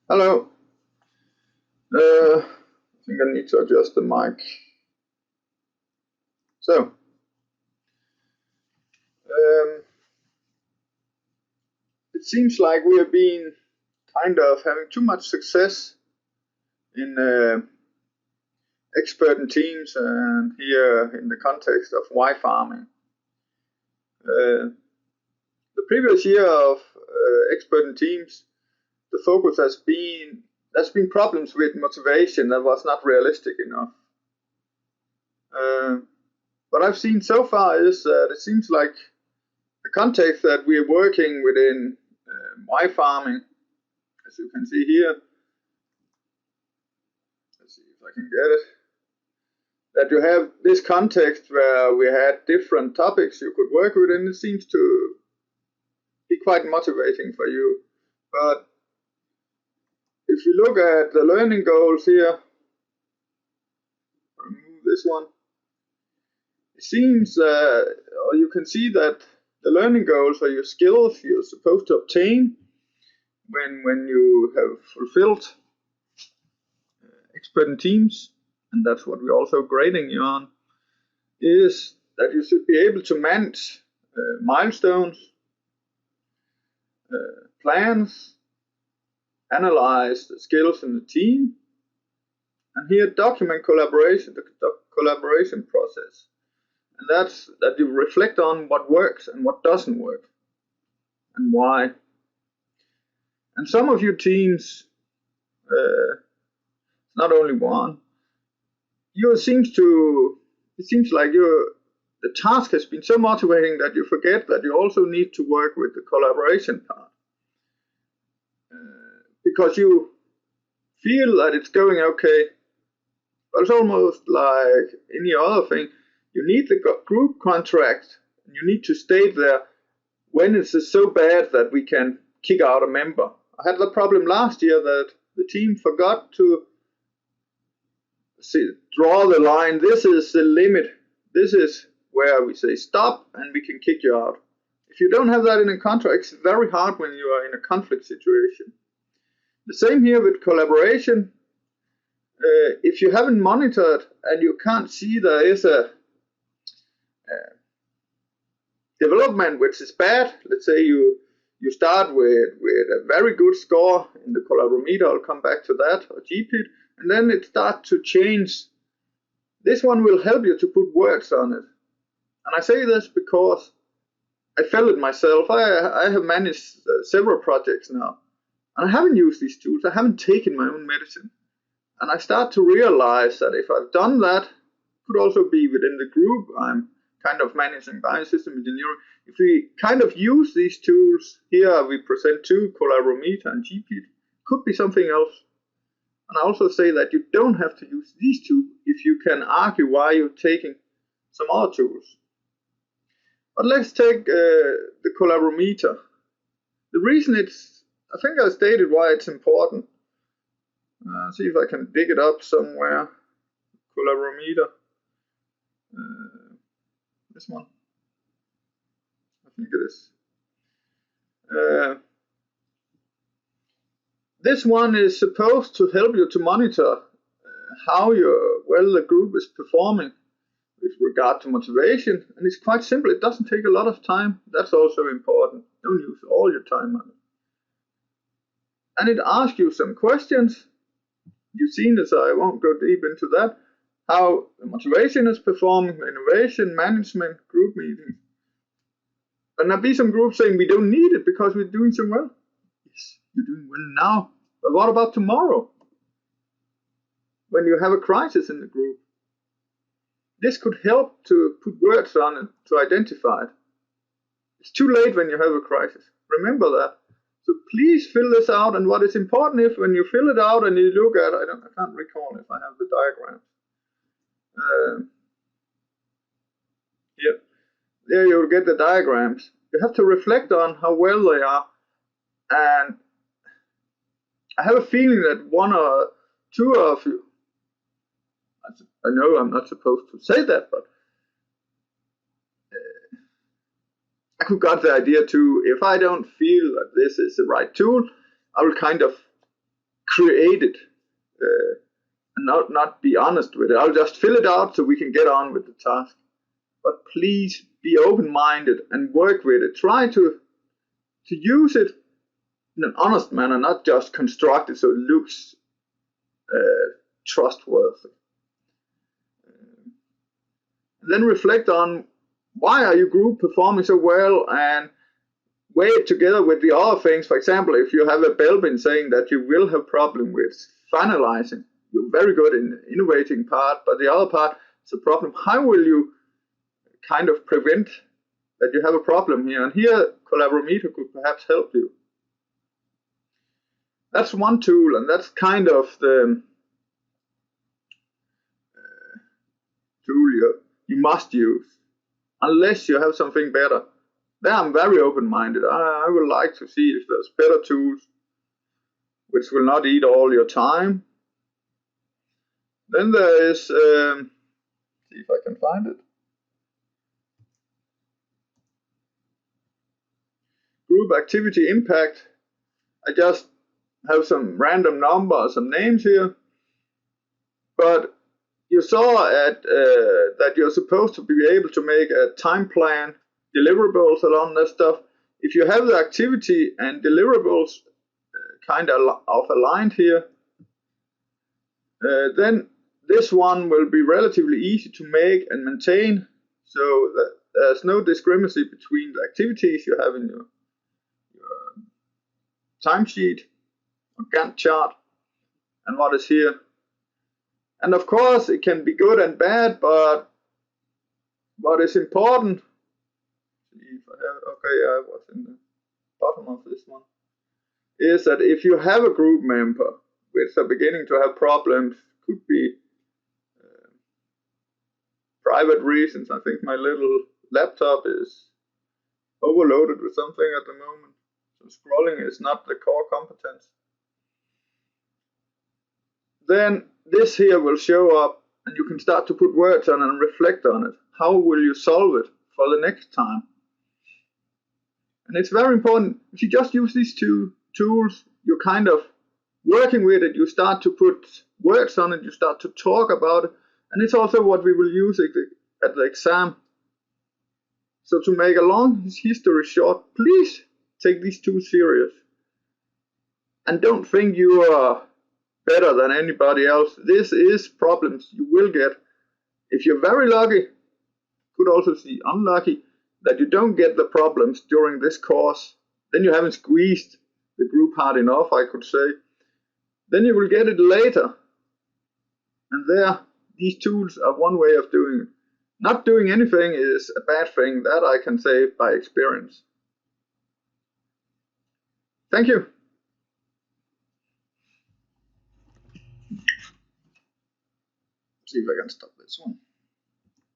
Hello. I think I need to adjust the mic. So, it seems like we have been kind of having too much success in expert in teams and here in the context of WiFarming. The previous year of expert in teams, the focus has been there's been problems with motivation that was not realistic enough. What I've seen so far is that it seems like the context that we are working within WiFarming, as you can see here, let's see if I can get it, that you have this context where we had different topics you could work with, and it seems to be quite motivating for you. But if you look at the learning goals here, remove this one, it seems, or you can see that the learning goals are your skills you're supposed to obtain when you have fulfilled expert in teams, and that's what we're also grading you on, is that you should be able to manage milestones, plans, analyze the skills in the team, and here document collaboration, the collaboration process. And that's that you reflect on what works and what doesn't work and why. And some of your teams, not only one, it seems like the task has been so motivating that you forget that you also need to work with the collaboration part, because you feel that it's going okay, but it's almost like any other thing. You need the group contract, and you need to state there when it's so bad that we can kick out a member. I had the problem last year that the team forgot to draw the line. This is the limit. This is where we say stop and we can kick you out. If you don't have that in a contract, it's very hard when you are in a conflict situation. The same here with collaboration. If you haven't monitored and you can't see there is a development which is bad, let's say you start with a very good score in the Collaborameter, I'll come back to that, or GPIT, and then it starts to change. This one will help you to put words on it. And I say this because I felt it myself. I have managed several projects now, and I haven't used these tools. I haven't taken my own medicine. And I start to realize that if I've done that, it could also be within the group I'm kind of managing biosystem engineering. If we kind of use these tools, here we present two, Collaborameter and GPIT, could be something else. And I also say that you don't have to use these two if you can argue why you're taking some other tools. But let's take the Collaborameter. The reason I think I stated why it's important. See if I can dig it up somewhere. Collaborameter. This one. I think it is. This one is supposed to help you to monitor how the group is performing with regard to motivation, and it's quite simple. It doesn't take a lot of time. That's also important. Don't use all your time on it. And it asks you some questions. You've seen this, I won't go deep into that. How the motivation is performing, innovation, management, group meetings. And there'll be some groups saying we don't need it because we're doing so well. Yes, you're doing well now. But what about tomorrow? When you have a crisis in the group? This could help to put words on it, to identify it. It's too late when you have a crisis. Remember that. So please fill this out, and what is important is when you fill it out and you look at, I can't recall if I have the diagram. Yep. There you'll get the diagrams. You have to reflect on how well they are. And I have a feeling that one or two of you, I know I'm not supposed to say that, but I could got the idea too. If I don't feel that this is the right tool, I will kind of create it and not be honest with it. I'll just fill it out so we can get on with the task. But please be open-minded and work with it. Try to use it in an honest manner, not just construct it so it looks trustworthy. Then reflect on why are your group performing so well, and weigh it together with the other things. For example, if you have a Belbin saying that you will have problem with finalizing, you're very good in the innovating part, but the other part is a problem. How will you kind of prevent that you have a problem here? And here Collaborameter could perhaps help you. That's one tool, and that's kind of the tool you must use, unless you have something better. There I'm very open-minded. I would like to see if there's better tools which will not eat all your time. Then there is, see if I can find it, group activity impact. I just have some random numbers, some names here, but you saw that you're supposed to be able to make a time plan, deliverables along that stuff. If you have the activity and deliverables kind of aligned here, then this one will be relatively easy to make and maintain, so that there's no discrepancy between the activities you have in your timesheet or Gantt chart and what is here. And of course it can be good and bad, but what is important, if I have it, okay, I was in the bottom of this one, is that if you have a group member which are beginning to have problems, could be private reasons. I think my little laptop is overloaded with something at the moment, so scrolling is not the core competence. Then this here will show up, and you can start to put words on it and reflect on it. How will you solve it for the next time? And it's very important, if you just use these two tools, you're kind of working with it, you start to put words on it, you start to talk about it, and it's also what we will use at the exam. So to make a long history short, please take these tools serious. And don't think you are better than anybody else. This is problems you will get. If you're very lucky, could also see unlucky, that you don't get the problems during this course, then you haven't squeezed the group hard enough, I could say. Then you will get it later. And there, these tools are one way of doing it. Not doing anything is a bad thing, that I can say by experience. Thank you. See if I can stop this one.